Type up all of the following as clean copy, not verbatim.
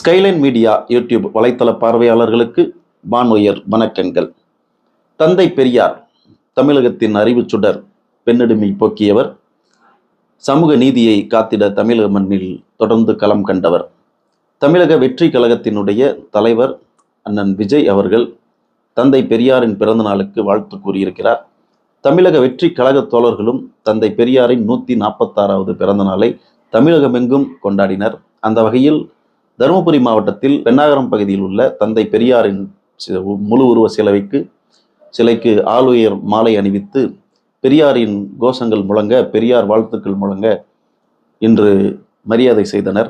Skyline media YouTube வலைத்தள பார்வையாளர்களுக்கு வானுயர் வணக்கங்கள். தந்தை பெரியார் தமிழகத்தின் அறிவு சுடர், பெண்ணடிமை போக்கியவர், சமூக நீதியை காத்திட தமிழக மண்ணில் தொடர்ந்து களம் கண்டவர். தமிழக வெற்றி கழகத்தினுடைய தலைவர் அண்ணன் விஜய் அவர்கள் தந்தை பெரியாரின் பிறந்த நாளுக்கு வாழ்த்து கூறியிருக்கிறார். தமிழக வெற்றி கழக தோழர்களும் தந்தை பெரியாரின் 146வது பிறந்த நாளை தமிழகமெங்கும் கொண்டாடினர். அந்த வகையில் தருமபுரி மாவட்டத்தில் பென்னாகரம் பகுதியில் உள்ள தந்தை பெரியாரின் முழு உருவ சிலைக்கு ஆளுயர் மாலை அணிவித்து பெரியாரின் கோஷங்கள் முழங்க, பெரியார் வாழ்த்துக்கள் முழங்க இன்று மரியாதை செய்தனர்.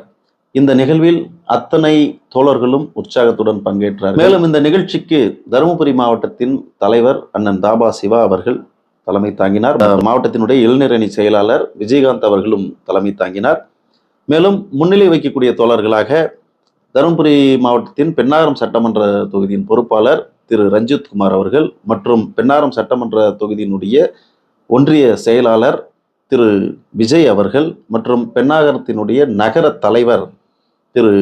இந்த நிகழ்வில் அத்தனை தோழர்களும் உற்சாகத்துடன் பங்கேற்றார். மேலும் இந்த நிகழ்ச்சிக்கு தருமபுரி மாவட்டத்தின் தலைவர் அண்ணன் தாபா சிவா அவர்கள் தலைமை தாங்கினார். மாவட்டத்தினுடைய இளைஞரணி செயலாளர் விஜயகாந்த் அவர்களும் தலைமை தாங்கினார். மேலும் முன்னிலை வைக்கக்கூடிய தோழர்களாக தருமபுரி மாவட்டத்தின் பென்னாகரம் சட்டமன்ற தொகுதியின் பொறுப்பாளர் திரு ரஞ்சித் குமார் அவர்கள் மற்றும் பென்னாகரம் சட்டமன்ற தொகுதியினுடைய ஒன்றிய செயலாளர் திரு விஜய் அவர்கள் மற்றும் பென்னாகரத்தினுடைய நகர தலைவர் திரு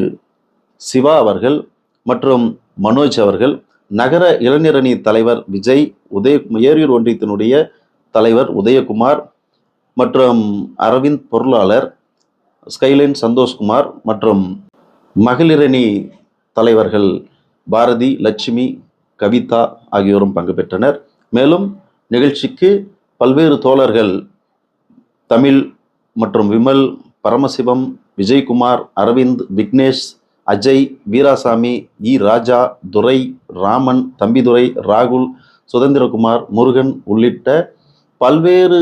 சிவா அவர்கள் மற்றும் மனோஜ் அவர்கள், நகர இளைஞரணி தலைவர் விஜய், ஏரியூர் ஒன்றியத்தினுடைய தலைவர் உதயகுமார் மற்றும் அரவிந்த் பொருளாளர் ஸ்கைலைன் சந்தோஷ்குமார் மற்றும் மகளிரணி தலைவர்கள் பாரதி, லட்சுமி, கவிதா ஆகியோரும் பங்கு பெற்றனர். மேலும் நிகழ்ச்சிக்கு பல்வேறு தோழர்கள் தமிழ் மற்றும் விமல், பரமசிவம், விஜயகுமார், அரவிந்த், விக்னேஷ், அஜய், வீராசாமி, ராஜா, துரை, ராமன், தம்பிதுரை, ராகுல், சுதந்திரகுமார், முருகன் உள்ளிட்ட பல்வேறு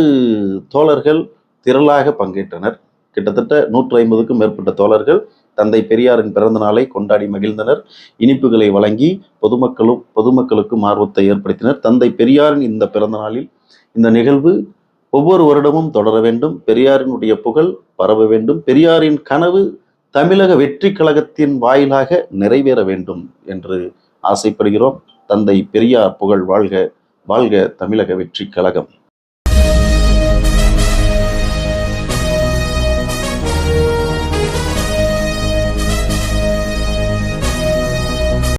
தோழர்கள் திரளாக பங்கேற்றனர். கிட்டத்தட்ட 150க்கும் மேற்பட்ட தோழர்கள் தந்தை பெரியாரின் பிறந்த நாளை கொண்டாடி மகிழ்ந்தனர். இனிப்புகளை வழங்கி பொதுமக்களுக்கும் ஆர்வத்தை ஏற்படுத்தினர். தந்தை பெரியாரின் இந்த பிறந்த நாளில் இந்த நிகழ்வு ஒவ்வொரு வருடமும் தொடர வேண்டும். பெரியாரினுடைய புகழ் பரவ வேண்டும். பெரியாரின் கனவு தமிழக வெற்றி கழகத்தின் வாயிலாக நிறைவேற வேண்டும் என்று ஆசைப்படுகிறோம். தந்தை பெரியார் புகழ் வாழ்க! வாழ்க தமிழக வெற்றி கழகம்!